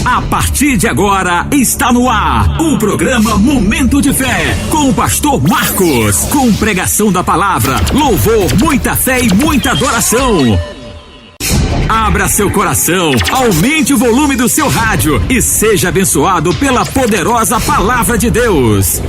A partir de agora está no ar o programa Momento de Fé com o pastor Marcos, com pregação da palavra, louvor, muita fé e muita adoração. Abra seu coração, aumente o volume do seu rádio e seja abençoado pela poderosa palavra de Deus.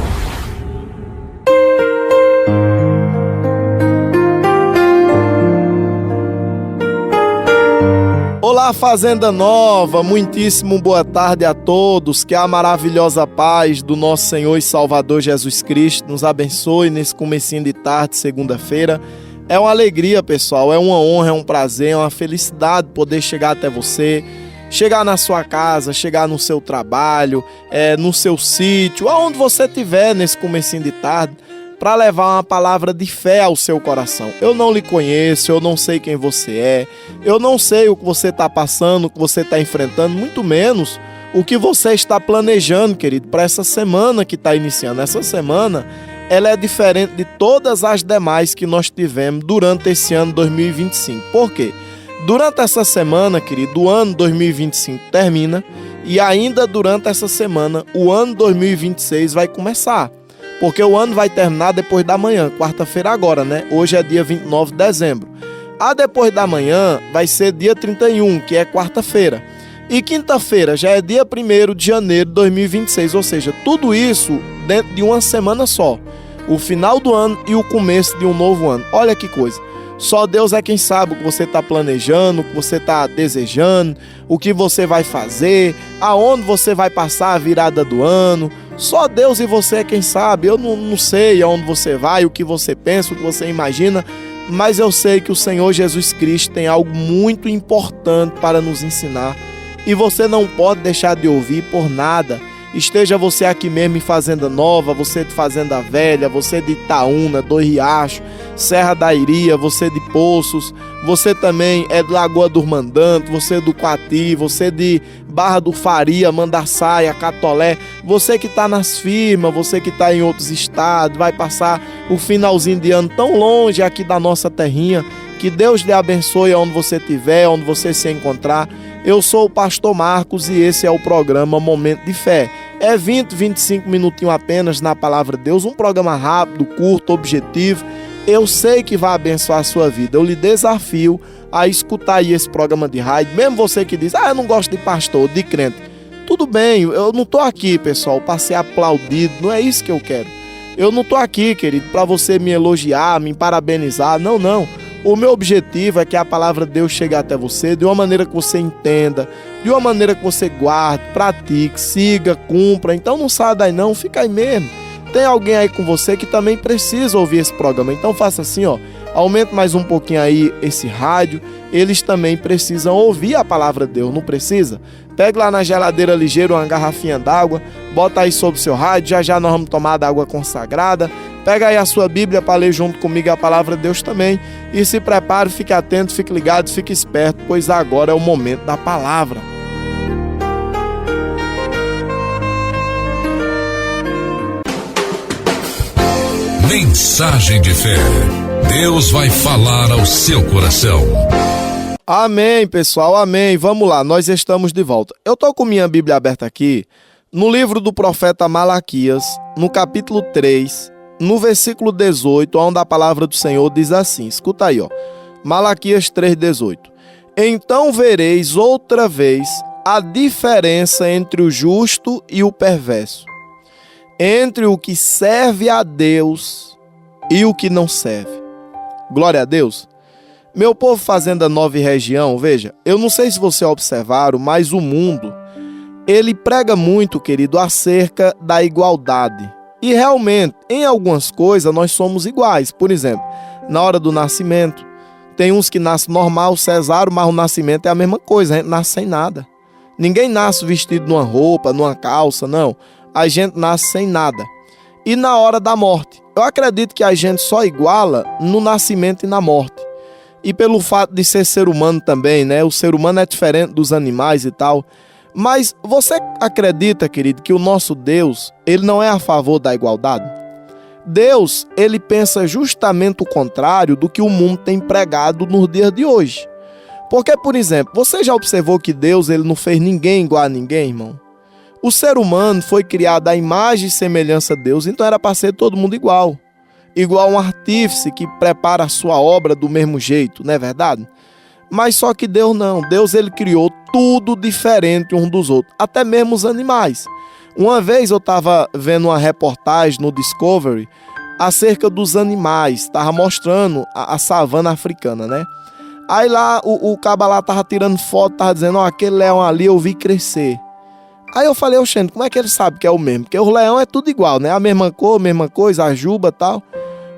Olá, Fazenda Nova, muitíssimo boa tarde a todos, que a maravilhosa paz do nosso Senhor e Salvador Jesus Cristo nos abençoe nesse comecinho de tarde, segunda-feira. É uma alegria, pessoal, é uma honra, é um prazer, é uma felicidade poder chegar até você, chegar na sua casa, chegar no seu trabalho, no seu sítio, aonde você estiver nesse comecinho de tarde, para levar uma palavra de fé ao seu coração. Eu não lhe conheço, eu não sei quem você é, eu não sei o que você está passando, o que você está enfrentando, muito menos o que você está planejando, querido, para essa semana que está iniciando. Essa semana, ela é diferente de todas as demais que nós tivemos durante esse ano 2025. Por quê? Durante essa semana, querido, o ano 2025 termina e ainda durante essa semana, o ano 2026 vai começar. Porque o ano vai terminar depois da manhã, quarta-feira agora, né? Hoje é dia 29 de dezembro. Depois da manhã vai ser dia 31, que é quarta-feira. E quinta-feira já é dia 1º de janeiro de 2026, ou seja, tudo isso dentro de uma semana só. O final do ano e o começo de um novo ano. Olha que coisa. Só Deus é quem sabe o que você está planejando, o que você está desejando, o que você vai fazer, aonde você vai passar a virada do ano. Só Deus e você é quem sabe. Eu não sei aonde você vai, o que você pensa, o que você imagina, mas eu sei que o Senhor Jesus Cristo tem algo muito importante para nos ensinar e você não pode deixar de ouvir por nada. Esteja você aqui mesmo em Fazenda Nova, você de Fazenda Velha, você de Itaúna, do Riacho, Serra da Iria, você de Poços, você também é de Lagoa do Mandanto, você do Coati, você de Barra do Faria, Mandaçaia, Catolé, você que está nas firmas, você que está em outros estados, vai passar o finalzinho de ano tão longe aqui da nossa terrinha. Que Deus lhe abençoe onde você estiver, onde você se encontrar. Eu sou o pastor Marcos e esse é o programa Momento de Fé. É 20, 25 minutinhos apenas na Palavra de Deus, um programa rápido, curto, objetivo. Eu sei que vai abençoar a sua vida. Eu lhe desafio a escutar aí esse programa de rádio, mesmo você que diz, eu não gosto de pastor, de crente. Tudo bem, eu não estou aqui, pessoal, para ser aplaudido, não é isso que eu quero. Eu não estou aqui, querido, para você me elogiar, me parabenizar, não. O meu objetivo é que a palavra de Deus chegue até você de uma maneira que você entenda, de uma maneira que você guarde, pratique, siga, cumpra. Então não saia daí não, fica aí mesmo. Tem alguém aí com você que também precisa ouvir esse programa. Então faça assim, aumente mais um pouquinho aí esse rádio. Eles também precisam ouvir a palavra de Deus, não precisa? Pegue lá na geladeira ligeira uma garrafinha d'água, bota aí sobre o seu rádio, já nós vamos tomar da água consagrada. Pega aí a sua Bíblia para ler junto comigo a palavra de Deus também. E se prepare, fique atento, fique ligado, fique esperto, pois agora é o momento da palavra. Mensagem de fé. Deus vai falar ao seu coração. Amém, pessoal, amém. Vamos lá, nós estamos de volta. Eu estou com minha Bíblia aberta aqui, no livro do profeta Malaquias, no capítulo 3, no versículo 18, onde a palavra do Senhor diz assim, escuta aí, Malaquias 3,18. Então vereis outra vez a diferença entre o justo e o perverso, entre o que serve a Deus e o que não serve. Glória a Deus. Meu povo Fazenda Nova e região, veja, eu não sei se vocês observaram, mas o mundo, ele prega muito, querido, acerca da igualdade. E realmente, em algumas coisas, nós somos iguais. Por exemplo, na hora do nascimento, tem uns que nascem normal, cesáreo, mas o nascimento é a mesma coisa, a gente nasce sem nada. Ninguém nasce vestido numa roupa, numa calça, não. A gente nasce sem nada. E na hora da morte, eu acredito que a gente só iguala no nascimento e na morte. E pelo fato de ser humano também, né? O ser humano é diferente dos animais e tal. Mas você acredita, querido, que o nosso Deus, ele não é a favor da igualdade? Deus, ele pensa justamente o contrário do que o mundo tem pregado nos dias de hoje. Porque, por exemplo, você já observou que Deus ele não fez ninguém igual a ninguém, irmão? O ser humano foi criado à imagem e semelhança de Deus, então era para ser todo mundo igual. Igual um artífice que prepara a sua obra do mesmo jeito, não é verdade? Mas só que Deus não. Deus ele criou tudo diferente uns dos outros, até mesmo os animais. Uma vez eu estava vendo uma reportagem no Discovery acerca dos animais, estava mostrando a savana africana, né? Aí lá o caba lá estava tirando foto, estava dizendo, ó, aquele leão ali eu vi crescer. Aí eu falei, oxente, como é que ele sabe que é o mesmo? Porque o leão é tudo igual, né? A mesma cor, mesma coisa, a juba e tal.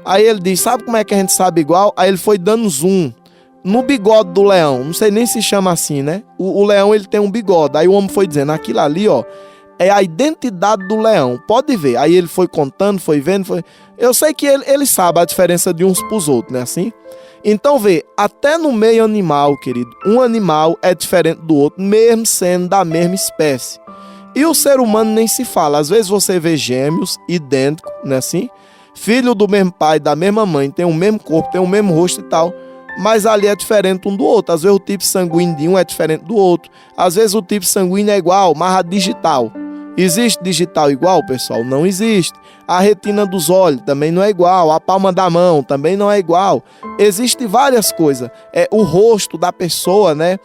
Aí ele disse, sabe como é que a gente sabe igual? Aí ele foi dando zoom no bigode do leão. Não sei nem se chama assim, né? O leão ele tem um bigode. Aí o homem foi dizendo, aquilo ali, ó, é a identidade do leão. Pode ver. Aí ele foi contando, foi vendo, foi... Eu sei que ele sabe a diferença de uns pros outros, né? Assim? Então vê, até no meio animal, querido, um animal é diferente do outro, mesmo sendo da mesma espécie. E o ser humano nem se fala. Às vezes você vê gêmeos idênticos, né? Assim? Filho do mesmo pai, da mesma mãe, tem o mesmo corpo, tem o mesmo rosto e tal, mas ali é diferente um do outro. Às vezes o tipo sanguíneo de um é diferente do outro. Às vezes o tipo sanguíneo é igual, mas a digital. Existe digital igual, pessoal? Não existe. A retina dos olhos também não é igual. A palma da mão também não é igual. Existem várias coisas. O rosto da pessoa, né?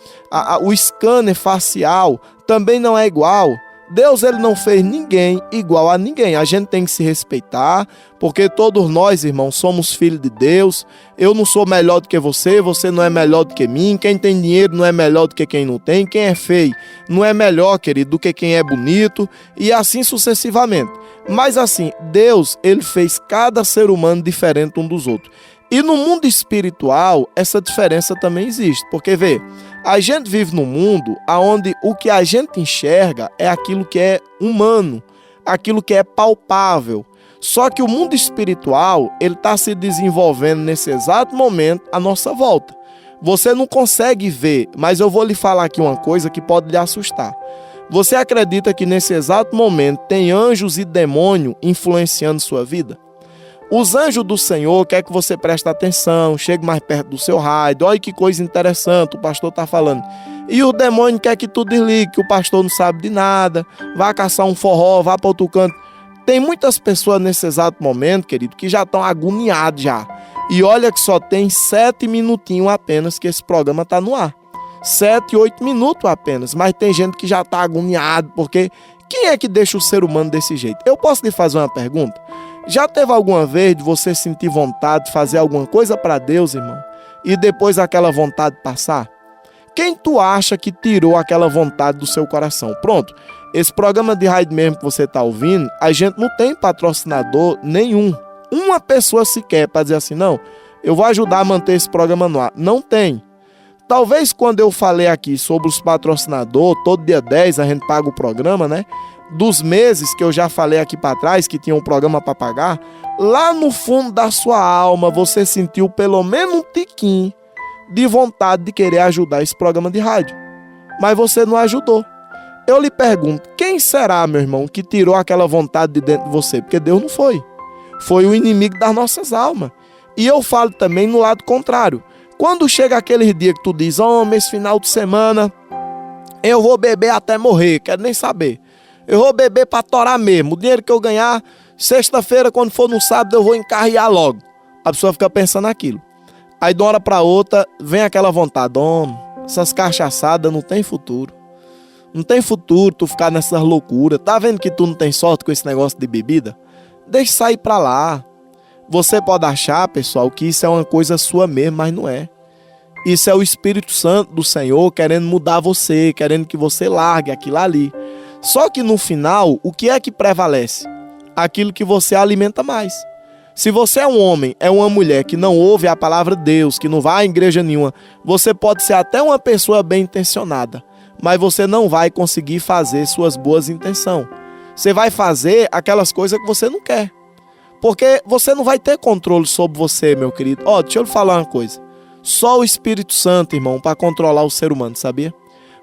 O scanner facial também não é igual. Deus ele não fez ninguém igual a ninguém. A gente tem que se respeitar, porque todos nós, irmãos, somos filhos de Deus. Eu não sou melhor do que você, você não é melhor do que mim. Quem tem dinheiro não é melhor do que quem não tem. Quem é feio não é melhor, querido, do que quem é bonito. E assim sucessivamente. Mas assim, Deus, ele fez cada ser humano diferente um dos outros. E no mundo espiritual, essa diferença também existe. Porque, vê, a gente vive num mundo onde o que a gente enxerga é aquilo que é humano, aquilo que é palpável. Só que o mundo espiritual, ele está se desenvolvendo nesse exato momento à nossa volta. Você não consegue ver, mas eu vou lhe falar aqui uma coisa que pode lhe assustar. Você acredita que nesse exato momento tem anjos e demônio influenciando sua vida? Os anjos do Senhor querem que você preste atenção, chegue mais perto do seu rádio. Olha que coisa interessante, o pastor está falando. E o demônio quer que tu desligue, que o pastor não sabe de nada, vá caçar um forró, vá para outro canto. Tem muitas pessoas nesse exato momento, querido, que já estão agoniadas já. E olha que só tem 7 minutinhos apenas que esse programa está no ar. 7, 8 minutos apenas. Mas tem gente que já está agoniado, porque quem é que deixa o ser humano desse jeito? Eu posso lhe fazer uma pergunta? Já teve alguma vez de você sentir vontade de fazer alguma coisa para Deus, irmão? E depois aquela vontade passar? Quem tu acha que tirou aquela vontade do seu coração? Pronto, esse programa de rádio mesmo que você está ouvindo, a gente não tem patrocinador nenhum. Uma pessoa sequer para dizer assim, não, eu vou ajudar a manter esse programa no ar. Não tem. Talvez quando eu falei aqui sobre os patrocinadores, todo dia 10 a gente paga o programa, né? Dos meses que eu já falei aqui para trás, que tinha um programa para pagar, lá no fundo da sua alma você sentiu pelo menos um tiquinho de vontade de querer ajudar esse programa de rádio. Mas você não ajudou. Eu lhe pergunto, quem será, meu irmão, que tirou aquela vontade de dentro de você? Porque Deus não foi. Foi o inimigo das nossas almas. E eu falo também no lado contrário. Quando chega aquele dia que tu diz, homem, esse final de semana eu vou beber até morrer, quero nem saber. Eu vou beber para torar mesmo. O dinheiro que eu ganhar, sexta-feira, quando for no sábado, eu vou encarrear logo. A pessoa fica pensando naquilo. Aí de uma hora para outra, vem aquela vontade. Homem, essas cachaçadas não tem futuro. Não tem futuro tu ficar nessas loucuras. Tá vendo que tu não tem sorte com esse negócio de bebida? Deixa sair para lá. Você pode achar, pessoal, que isso é uma coisa sua mesmo, mas não é. Isso é o Espírito Santo do Senhor querendo mudar você, querendo que você largue aquilo ali. Só que no final, o que é que prevalece? Aquilo que você alimenta mais. Se você é um homem, é uma mulher que não ouve a palavra de Deus, que não vai à igreja nenhuma, você pode ser até uma pessoa bem intencionada, mas você não vai conseguir fazer suas boas intenções. Você vai fazer aquelas coisas que você não quer. Porque você não vai ter controle sobre você, meu querido. Deixa eu lhe falar uma coisa. Só o Espírito Santo, irmão, para controlar o ser humano, sabia?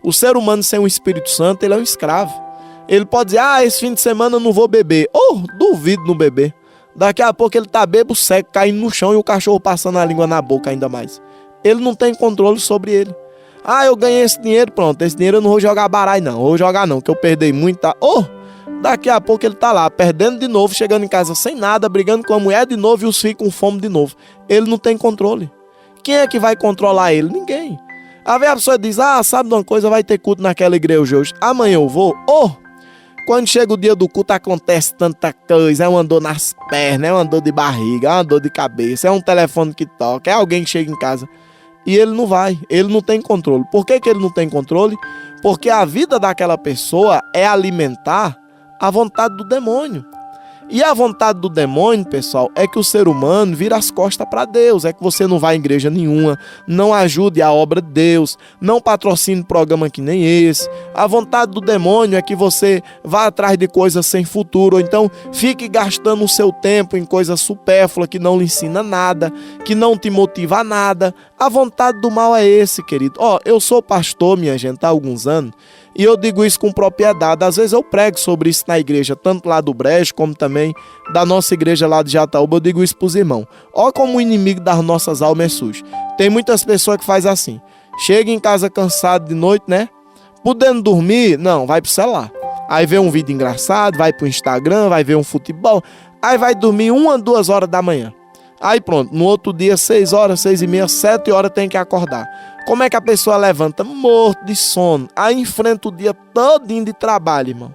O ser humano sem o Espírito Santo, ele é um escravo. Ele pode dizer, esse fim de semana eu não vou beber. Duvido no beber. Daqui a pouco ele tá bebo seco, caindo no chão e o cachorro passando a língua na boca ainda mais. Ele não tem controle sobre ele. Ah, eu ganhei esse dinheiro, pronto, esse dinheiro eu não vou jogar baralho não, vou jogar não, que eu perdi muito, tá? Daqui a pouco ele tá lá, perdendo de novo, chegando em casa sem nada, brigando com a mulher de novo e os filhos com fome de novo. Ele não tem controle. Quem é que vai controlar ele? Ninguém. Às vezes a pessoa diz, sabe de uma coisa, vai ter culto naquela igreja hoje, amanhã eu vou. Quando chega o dia do culto acontece tanta coisa, é uma dor nas pernas, é uma dor de barriga, é uma dor de cabeça, é um telefone que toca, é alguém que chega em casa. E ele não vai, ele não tem controle. Por que ele não tem controle? Porque a vida daquela pessoa é alimentar a vontade do demônio. E a vontade do demônio, pessoal, é que o ser humano vira as costas para Deus. É que você não vai em igreja nenhuma, não ajude a obra de Deus, não patrocine programa que nem esse. A vontade do demônio é que você vá atrás de coisas sem futuro, ou então fique gastando o seu tempo em coisa supérflua que não lhe ensina nada, que não te motiva a nada. A vontade do mal é esse, querido. Eu sou pastor, minha gente, há alguns anos, e eu digo isso com propriedade. Às vezes eu prego sobre isso na igreja, tanto lá do Brejo, como também da nossa igreja lá de Jataúba. Eu digo isso pros irmãos. Como o inimigo das nossas almas é sujo. Tem muitas pessoas que fazem assim. Chega em casa cansado de noite, né? Podendo dormir, não, vai pro celular. Aí vê um vídeo engraçado, vai pro Instagram, vai ver um futebol. Aí vai dormir 1, 2 horas da manhã. Aí pronto, no outro dia, 6 horas, 6h30, 7 horas tem que acordar. Como é que a pessoa levanta? Morto de sono. Aí enfrenta o dia todinho de trabalho, irmão.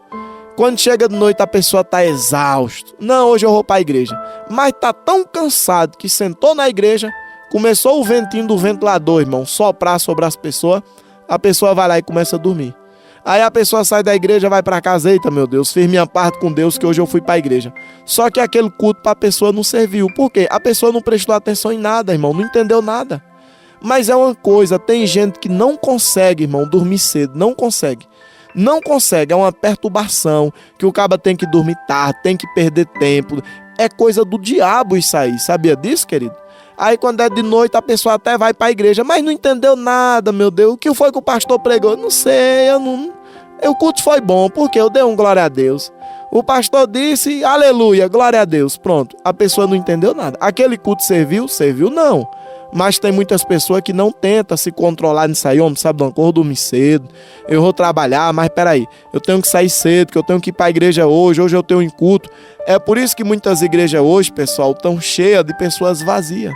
Quando chega de noite a pessoa tá exausto. Não, hoje eu vou para a igreja. Mas tá tão cansado que sentou na igreja, começou o ventinho do ventilador, irmão, soprar sobre as pessoas. A pessoa vai lá e começa a dormir. Aí a pessoa sai da igreja, vai para casa, eita meu Deus, fiz minha parte com Deus que hoje eu fui para a igreja. Só que aquele culto para a pessoa não serviu. Por quê? A pessoa não prestou atenção em nada, irmão, não entendeu nada. Mas é uma coisa, tem gente que não consegue, irmão, dormir cedo, não consegue. Não consegue, é uma perturbação, que o cara tem que dormir tarde, tem que perder tempo. É coisa do diabo isso aí, sabia disso, querido? Aí quando é de noite a pessoa até vai para a igreja, mas não entendeu nada, meu Deus. O que foi que o pastor pregou? Não sei, o culto foi bom, porque eu dei glória a Deus. O pastor disse, aleluia, glória a Deus. Pronto, a pessoa não entendeu nada. Aquele culto serviu? Serviu não. Mas tem muitas pessoas que não tentam se controlar nisso aí, homem, sabe, eu vou dormir cedo, eu vou trabalhar, mas peraí, eu tenho que sair cedo, que eu tenho que ir para a igreja hoje eu tenho um culto. É por isso que muitas igrejas hoje, pessoal, estão cheias de pessoas vazias.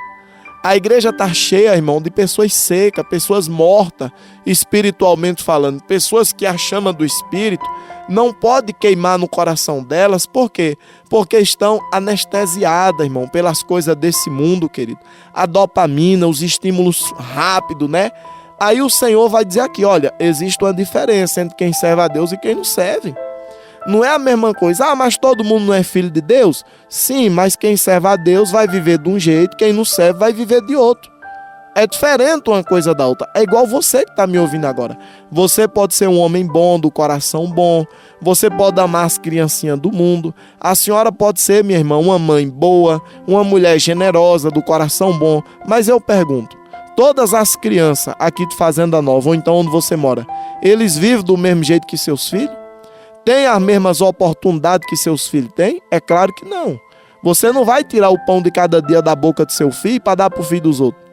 A igreja está cheia, irmão, de pessoas secas, pessoas mortas, espiritualmente falando, pessoas que a chama do Espírito não pode queimar no coração delas. Por quê? Porque estão anestesiadas, irmão, pelas coisas desse mundo, querido. A dopamina, os estímulos rápidos, né? Aí o Senhor vai dizer aqui, olha, existe uma diferença entre quem serve a Deus e quem não serve. Não é a mesma coisa, mas todo mundo não é filho de Deus? Sim, mas quem serve a Deus vai viver de um jeito, quem não serve vai viver de outro. É diferente uma coisa da outra. É igual você que está me ouvindo agora. Você pode ser um homem bom, do coração bom. Você pode amar as criancinhas do mundo. A senhora pode ser, minha irmã, uma mãe boa, uma mulher generosa, do coração bom. Mas eu pergunto, todas as crianças aqui de Fazenda Nova, ou então onde você mora, eles vivem do mesmo jeito que seus filhos? Tem as mesmas oportunidades que seus filhos têm? É claro que não. Você não vai tirar o pão de cada dia da boca do seu filho para dar para o filho dos outros.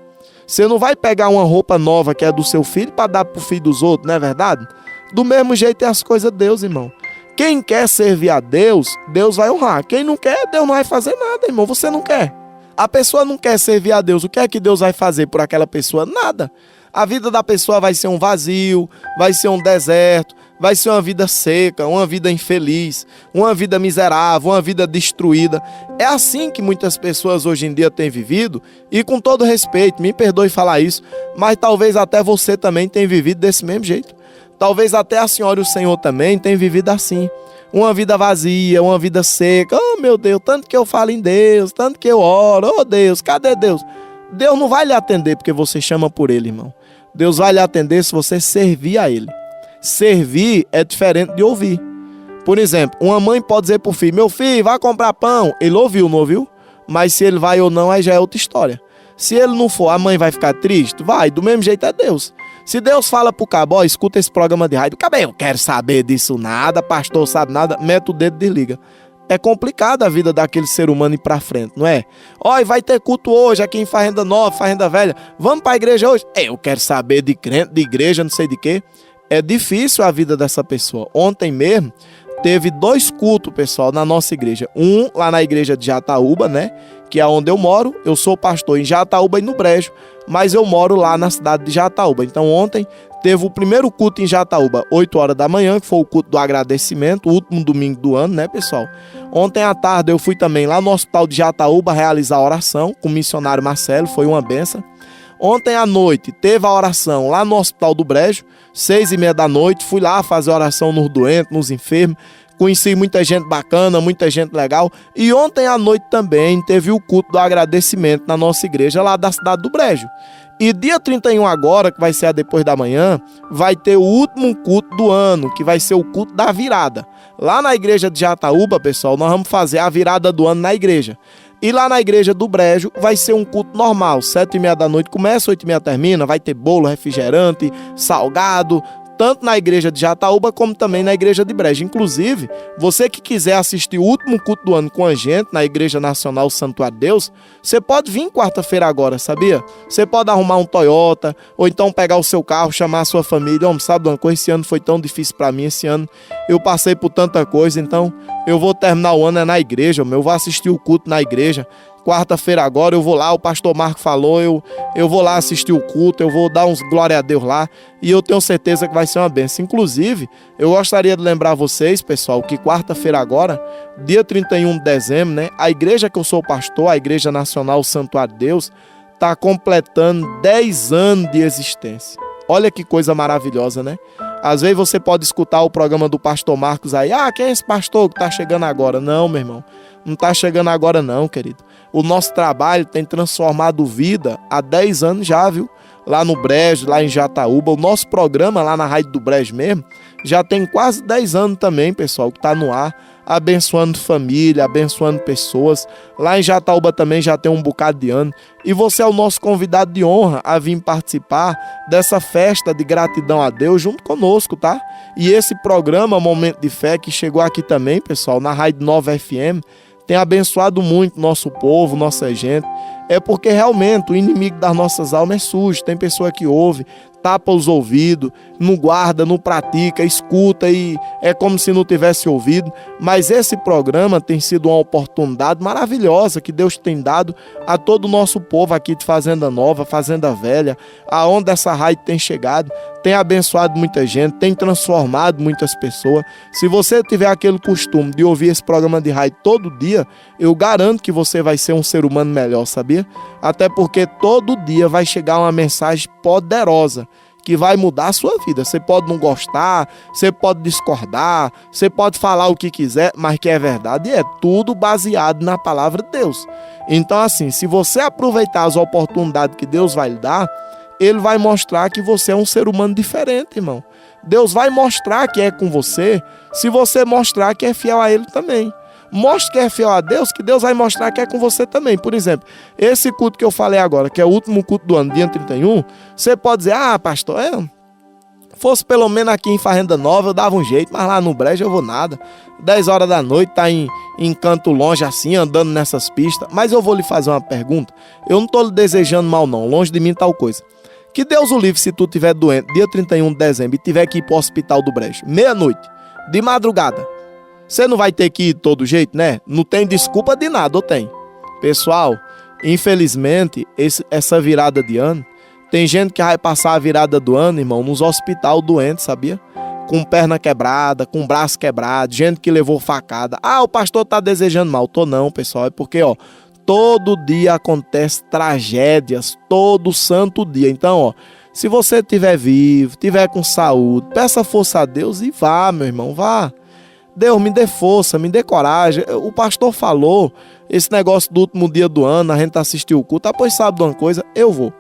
Você não vai pegar uma roupa nova que é do seu filho para dar para o filho dos outros, não é verdade? Do mesmo jeito é as coisas de Deus, irmão. Quem quer servir a Deus, Deus vai honrar. Quem não quer, Deus não vai fazer nada, irmão. Você não quer. A pessoa não quer servir a Deus. O que é que Deus vai fazer por aquela pessoa? Nada. A vida da pessoa vai ser um vazio, vai ser um deserto, vai ser uma vida seca, uma vida infeliz, uma vida miserável, uma vida destruída. É assim que muitas pessoas hoje em dia têm vivido, e com todo respeito, me perdoe falar isso, mas talvez até você também tenha vivido desse mesmo jeito. Talvez até a senhora e o senhor também tenham vivido assim. Uma vida vazia, uma vida seca. Oh, meu Deus, tanto que eu falo em Deus, tanto que eu oro. Oh, Deus, cadê Deus? Deus não vai lhe atender porque você chama por Ele, irmão. Deus vai lhe atender se você servir a Ele. Servir é diferente de ouvir. Por exemplo, uma mãe pode dizer para o filho, meu filho, vai comprar pão. Ele ouviu, não ouviu? Mas se ele vai ou não, aí já é outra história. Se ele não for, a mãe vai ficar triste? Vai, do mesmo jeito é Deus. Se Deus fala pro cabo, ó, escuta esse programa de rádio, cabo, eu quero saber disso nada, pastor sabe nada, mete o dedo e desliga. é complicado a vida daquele ser humano ir pra frente, não é? Ó, vai ter culto hoje aqui em Fazenda Nova, Fazenda Velha. Vamos pra igreja hoje? Eu quero saber de crente, de igreja, não sei de quê. É difícil a vida dessa pessoa. Ontem mesmo, teve 2 cultos, pessoal, na nossa igreja. Um lá na igreja de Jataúba, né? Que é onde eu moro. Eu sou pastor em Jataúba e no Brejo, mas eu moro lá na cidade de Jataúba. Então ontem teve o primeiro culto em Jataúba, 8 horas da manhã, que foi o culto do agradecimento, o último domingo do ano, né, pessoal? Ontem à tarde eu fui também lá no hospital de Jataúba realizar a oração com o missionário Marcelo, foi uma benção. Ontem à noite teve a oração lá no Hospital do Brejo, 6h30 da noite, fui lá fazer oração nos doentes, nos enfermos, conheci muita gente bacana, muita gente legal. E ontem à noite também teve o culto do agradecimento na nossa igreja lá da cidade do Brejo. E dia 31 agora, que vai ser a depois da manhã, vai ter o último culto do ano, que vai ser o culto da virada. Lá na igreja de Jataúba, pessoal, nós vamos fazer a virada do ano na igreja. E lá na igreja do Brejo vai ser um culto normal, 7h30 da noite começa, 8h30 termina, vai ter bolo, refrigerante, salgado, tanto na igreja de Jataúba como também na igreja de Brejo. Inclusive, você que quiser assistir o último culto do ano com a gente na Igreja Nacional Santuário de Deus, você pode vir quarta-feira agora, sabia? Você pode arrumar um Toyota, ou então pegar o seu carro, chamar a sua família. Homem, sabe uma coisa? Esse ano foi tão difícil para mim, esse ano eu passei por tanta coisa, então eu vou terminar o ano na igreja, eu vou assistir o culto na igreja. Quarta-feira agora eu vou lá, o pastor Marco falou, eu vou lá assistir o culto, eu vou dar uns glória a Deus lá, e eu tenho certeza que vai ser uma bênção. Inclusive, eu gostaria de lembrar vocês, pessoal, que quarta-feira agora, dia 31 de dezembro, né, a igreja que eu sou pastor, a Igreja Nacional Santuário de Deus, está completando 10 anos de existência. Olha que coisa maravilhosa, né? Às vezes você pode escutar o programa do pastor Marcos aí, quem é esse pastor que está chegando agora? Não, meu irmão, não está chegando agora não, querido. O nosso trabalho tem transformado vida há 10 anos já, viu? Lá no Brejo, lá em Jataúba. O nosso programa lá na Rádio do Brejo mesmo já tem quase 10 anos também, pessoal, que está no ar, abençoando família, abençoando pessoas. Lá em Jataúba também já tem um bocado de ano. E você é o nosso convidado de honra a vir participar dessa festa de gratidão a Deus junto conosco, tá? E esse programa Momento de Fé que chegou aqui também, pessoal, na Rádio Nova FM, tem abençoado muito nosso povo, nossa gente. É porque realmente o inimigo das nossas almas é sujo. Tem pessoa que ouve, tapa os ouvidos, não guarda, não pratica, escuta e é como se não tivesse ouvido. Mas esse programa tem sido uma oportunidade maravilhosa que Deus tem dado a todo o nosso povo aqui de Fazenda Nova, Fazenda Velha, aonde essa rádio tem chegado, tem abençoado muita gente, tem transformado muitas pessoas. Se você tiver aquele costume de ouvir esse programa de rádio todo dia, eu garanto que você vai ser um ser humano melhor, sabia? Até porque todo dia vai chegar uma mensagem poderosa que vai mudar a sua vida. Você pode não gostar, você pode discordar, você pode falar o que quiser, mas que é verdade, é tudo baseado na palavra de Deus. Então assim, se você aproveitar as oportunidades que Deus vai lhe dar, Ele vai mostrar que você é um ser humano diferente, irmão. Deus vai mostrar que é com você, se você mostrar que é fiel a Ele também. Mostre que é fiel a Deus, que Deus vai mostrar que é com você também. Por exemplo, esse culto que eu falei agora, que é o último culto do ano, dia 31, você pode dizer, pastor, fosse pelo menos aqui em Fazenda Nova, eu dava um jeito, mas lá no Brejo eu vou nada. 10 horas da noite, tá em canto longe assim, andando nessas pistas. Mas eu vou lhe fazer uma pergunta, eu não tô lhe desejando mal não, longe de mim tal coisa. Que Deus o livre se tu estiver doente, dia 31 de dezembro, e tiver que ir pro hospital do Brejo, meia-noite, de madrugada. Você não vai ter que ir de todo jeito, né? Não tem desculpa de nada, ou tem? Pessoal, infelizmente, essa virada de ano, tem gente que vai passar a virada do ano, irmão, nos hospitais doentes, sabia? Com perna quebrada, com braço quebrado, gente que levou facada. O pastor tá desejando mal. Tô não, pessoal, é porque, todo dia acontece tragédias, todo santo dia. Então, se você estiver vivo, estiver com saúde, peça força a Deus e vá, meu irmão, vá. Deus, me dê força, me dê coragem. O pastor falou, esse negócio do último dia do ano, a gente assistiu o culto. Pois sabe de uma coisa? Eu vou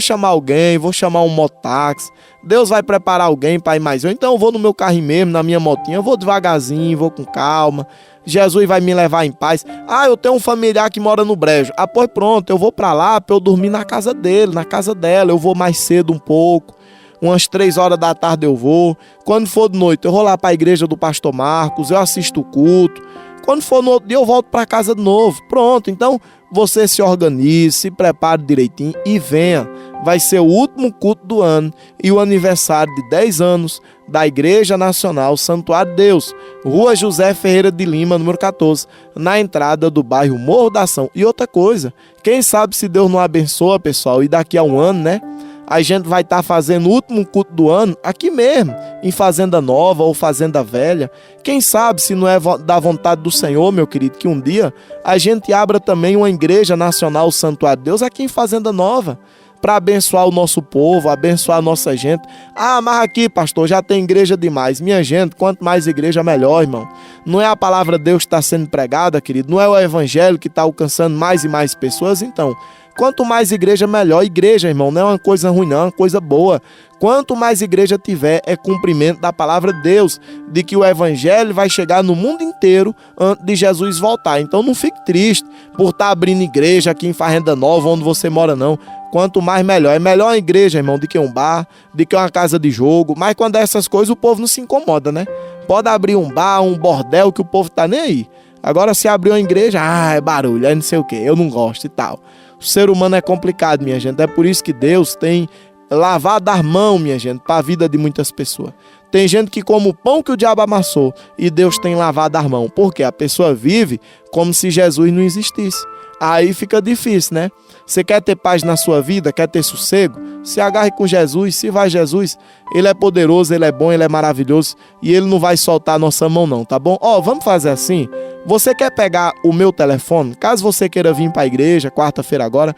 chamar alguém, vou chamar um mototáxi. Deus vai preparar alguém para ir mais eu. Então eu vou no meu carrinho mesmo, na minha motinha. Eu vou devagarzinho, vou com calma. Jesus vai me levar em paz. Eu tenho um familiar que mora no Brejo. Pois pronto, eu vou para lá para eu dormir na casa dele, na casa dela. Eu vou mais cedo um pouco. Umas 3 horas da tarde eu vou. Quando for de noite, eu vou lá para a igreja do pastor Marcos, eu assisto o culto. Quando for no outro dia eu volto para casa de novo. Pronto, então você se organize, se prepare direitinho e venha. Vai ser o último culto do ano e o aniversário de 10 anos da Igreja Nacional Santuário de Deus, Rua José Ferreira de Lima, número 14, na entrada do bairro Morro da Ação. E outra coisa, quem sabe se Deus não abençoa, pessoal, e daqui a um ano, né? A gente vai estar fazendo o último culto do ano aqui mesmo, em Fazenda Nova ou Fazenda Velha. Quem sabe se não é da vontade do Senhor, meu querido, que um dia a gente abra também uma Igreja Nacional Santuário de Deus aqui em Fazenda Nova, para abençoar o nosso povo, abençoar a nossa gente. Ah, mas aqui, pastor, já tem igreja demais. Minha gente, quanto mais igreja, melhor, irmão. Não é a palavra de Deus que está sendo pregada, querido. Não é o evangelho que está alcançando mais e mais pessoas. Então, quanto mais igreja, melhor. Igreja, irmão, não é uma coisa ruim, não, é uma coisa boa. Quanto mais igreja tiver, é cumprimento da palavra de Deus, de que o evangelho vai chegar no mundo inteiro antes de Jesus voltar. Então não fique triste por estar abrindo igreja aqui em Fazenda Nova, onde você mora, não. Quanto mais, melhor. É melhor uma igreja, irmão, do que um bar, do que uma casa de jogo. Mas quando é essas coisas, o povo não se incomoda, né? Pode abrir um bar, um bordel, que o povo tá nem aí. Agora, se abrir uma igreja, é barulho, é não sei o quê, eu não gosto e tal. O ser humano é complicado, minha gente. É por isso que Deus tem lavado as mãos, minha gente, para a vida de muitas pessoas. Tem gente que come o pão que o diabo amassou e Deus tem lavado as mãos. Porque a pessoa vive como se Jesus não existisse. Aí fica difícil, né? Você quer ter paz na sua vida, quer ter sossego? Se agarre com Jesus, se vai Jesus. Ele é poderoso, ele é bom, ele é maravilhoso e ele não vai soltar a nossa mão não, tá bom? Vamos fazer assim? Você quer pegar o meu telefone? Caso você queira vir para a igreja, quarta-feira agora,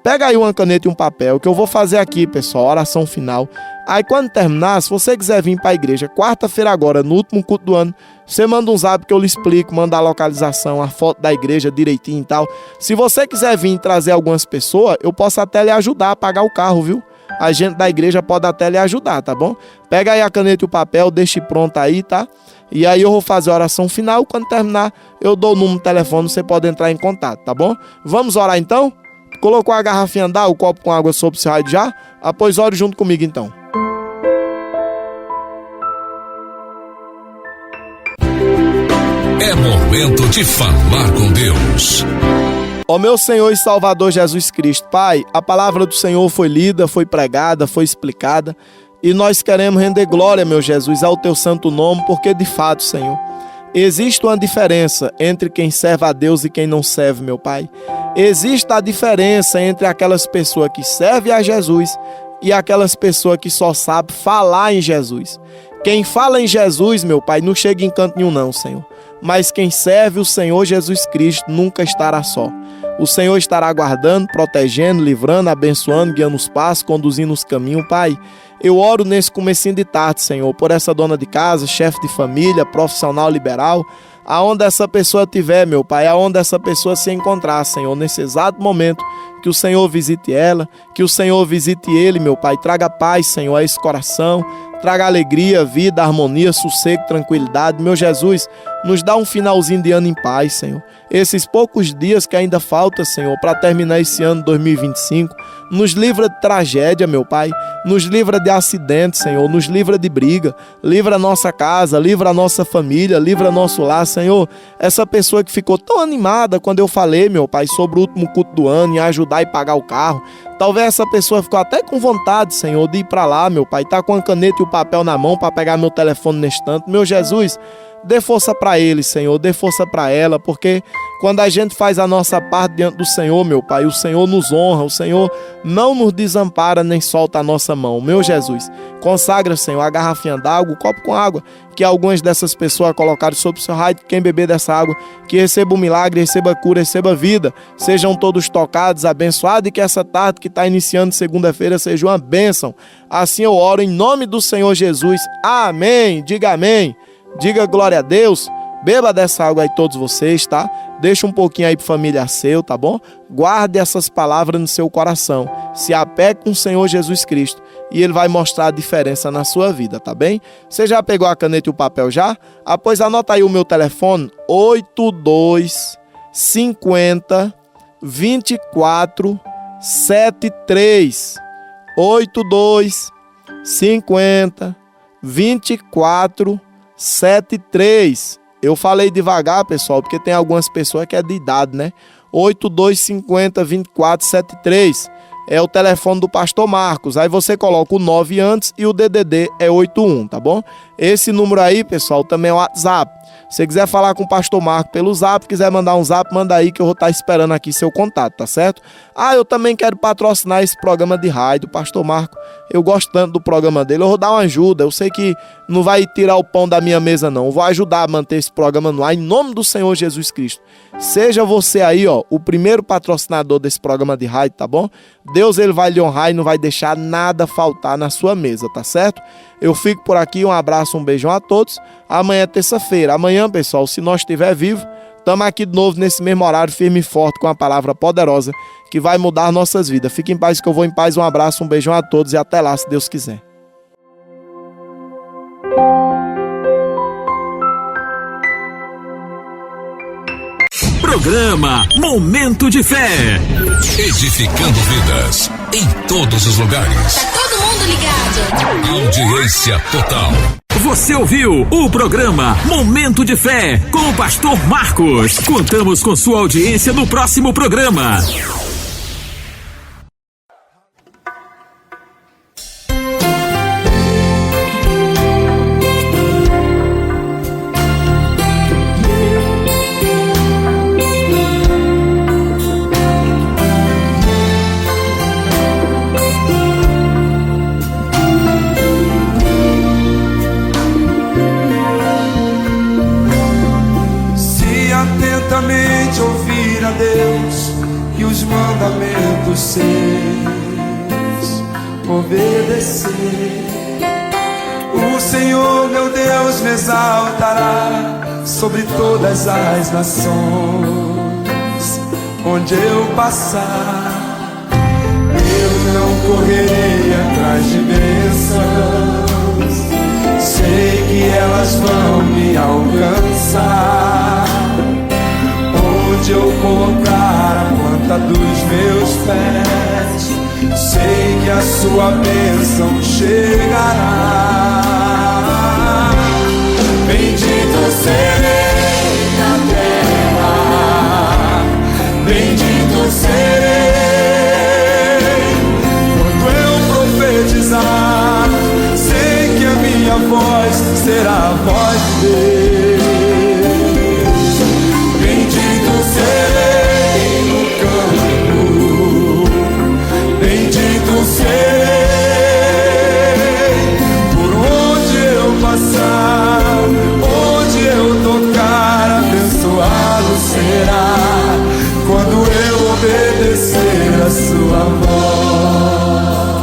pega aí uma caneta e um papel, que eu vou fazer aqui, pessoal, oração final. Aí quando terminar, se você quiser vir para a igreja, quarta-feira agora, no último culto do ano, você manda um zap que eu lhe explico, manda a localização, a foto da igreja direitinho e tal. Se você quiser vir trazer algumas pessoas, eu posso até lhe ajudar a pagar o carro, viu? A gente da igreja pode até lhe ajudar, tá bom? Pega aí a caneta e o papel, deixe pronto aí, tá? E aí eu vou fazer a oração final, quando terminar, eu dou o número do telefone, você pode entrar em contato, tá bom? Vamos orar então? Colocou a garrafinha d'água, o copo com água sobre o seu rádio já? Após ore junto comigo então. É momento de falar com Deus. Ó meu Senhor e Salvador Jesus Cristo, Pai, a palavra do Senhor foi lida, foi pregada, foi explicada e nós queremos render glória, meu Jesus, ao teu santo nome, porque de fato, Senhor, existe uma diferença entre quem serve a Deus e quem não serve, meu Pai. Existe a diferença entre aquelas pessoas que servem a Jesus e aquelas pessoas que só sabem falar em Jesus. Quem fala em Jesus, meu Pai, não chega em canto nenhum não, Senhor. Mas quem serve o Senhor Jesus Cristo nunca estará só. O Senhor estará guardando, protegendo, livrando, abençoando, guiando os passos, conduzindo os caminhos, Pai. Eu oro nesse comecinho de tarde, Senhor, por essa dona de casa, chefe de família, profissional liberal, aonde essa pessoa estiver, meu Pai, aonde essa pessoa se encontrar, Senhor, nesse exato momento, que o Senhor visite ela, que o Senhor visite ele, meu Pai, traga paz, Senhor, a esse coração, traga alegria, vida, harmonia, sossego, tranquilidade. Meu Jesus, nos dá um finalzinho de ano em paz, Senhor. Esses poucos dias que ainda falta, Senhor, para terminar esse ano 2025, nos livra de tragédia, meu Pai, nos livra de acidente, Senhor, nos livra de briga, livra a nossa casa, livra a nossa família, livra nosso lar, Senhor. Essa pessoa que ficou tão animada quando eu falei, meu Pai, sobre o último culto do ano e ajudar e pagar o carro, talvez essa pessoa ficou até com vontade, Senhor, de ir para lá, meu Pai, tá com a caneta e o papel na mão para pegar meu telefone nesse instante. Meu Jesus, dê força para ele, Senhor, dê força para ela, porque quando a gente faz a nossa parte diante do Senhor, meu Pai, o Senhor nos honra, o Senhor não nos desampara nem solta a nossa mão. Meu Jesus, consagra, Senhor, a garrafinha d'água, o copo com água, que algumas dessas pessoas colocaram sobre o seu raio, quem beber dessa água, que receba um milagre, receba cura, receba vida, sejam todos tocados, abençoados, e que essa tarde que está iniciando segunda-feira seja uma bênção. Assim eu oro em nome do Senhor Jesus. Amém. Diga amém. Diga glória a Deus. Beba dessa água aí todos vocês, tá? Deixa um pouquinho aí para família seu, tá bom? Guarde essas palavras no seu coração. Se apegue com o Senhor Jesus Cristo e Ele vai mostrar a diferença na sua vida, tá bem? Você já pegou a caneta e o papel já? Pois anota aí o meu telefone, 82 50 24 73. 82 50 24 73. Eu falei devagar, pessoal, porque tem algumas pessoas que é de idade, né? 8250-2473 é o telefone do Pastor Marcos. Aí você coloca o 9 antes e o DDD é 81, tá bom? Esse número aí, pessoal, também é o WhatsApp. Se você quiser falar com o Pastor Marcos pelo Zap, quiser mandar um Zap, manda aí que eu vou estar esperando aqui seu contato, tá certo? Eu também quero patrocinar esse programa de rádio, Pastor Marcos. Eu gosto tanto do programa dele, eu vou dar uma ajuda. Eu sei que não vai tirar o pão da minha mesa, não. Eu vou ajudar a manter esse programa no ar, em nome do Senhor Jesus Cristo. Seja você aí, o primeiro patrocinador desse programa de rádio, tá bom? Deus, ele vai lhe honrar e não vai deixar nada faltar na sua mesa, tá certo? Eu fico por aqui, um abraço, um beijão a todos. Amanhã é terça-feira. Amanhã, pessoal, se nós estiver vivo, estamos aqui de novo nesse mesmo horário, firme e forte, com a palavra poderosa que vai mudar nossas vidas. Fique em paz que eu vou em paz. Um abraço, um beijão a todos e até lá, se Deus quiser. Programa Momento de Fé. Edificando vidas em todos os lugares. Tá todo mundo ligado. Audiência total. Você ouviu o programa Momento de Fé com o Pastor Marcos. Contamos com sua audiência no próximo programa. Ouvir a Deus e os mandamentos seus, obedecer. O Senhor meu Deus me exaltará sobre todas as nações. Onde eu passar, eu não correrei atrás de bênçãos. Sei que elas vão me alcançar. Onde eu colocar a planta dos meus pés, sei que a sua bênção chegará. Bendito serei na terra, bendito serei. Quando eu profetizar, sei que a minha voz será a voz de Deus. Serei no campo, bendito serei. Por onde eu passar, onde eu tocar, abençoado será. Quando eu obedecer a sua voz.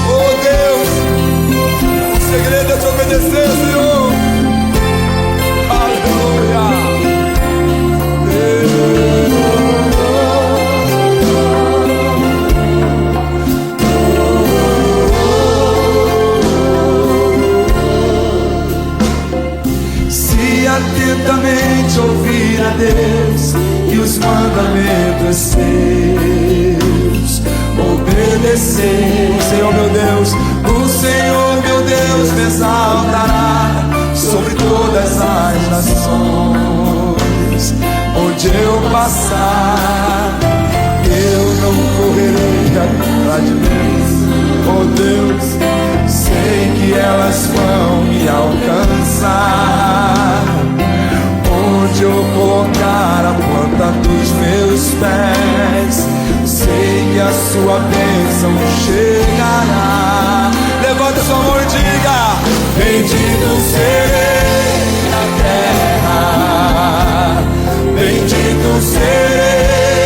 Oh Deus, o segredo é te obedecer, Senhor. Aleluia. Atentamente ouvir a Deus e os mandamentos seus, obedecer. Senhor meu Deus, o Senhor meu Deus me exaltará sobre todas as nações. Onde eu passar, eu não correrei atrás de Deus. Oh Deus, sei que elas vão me alcançar. Onde eu colocar a planta dos meus pés, sei que a sua bênção chegará. Levanta sua mão e diga: bendito serei na terra, bendito serei.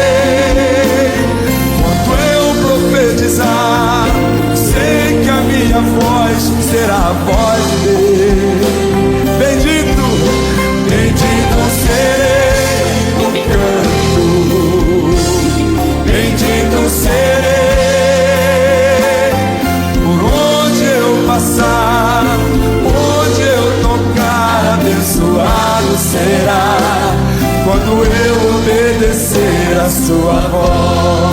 Quando eu profetizar, sei que a minha voz será a voz de Deus. Bendito, bendito serei no canto, bendito serei. Por onde eu passar, onde eu tocar, abençoado será. Quando eu obedecer a sua voz.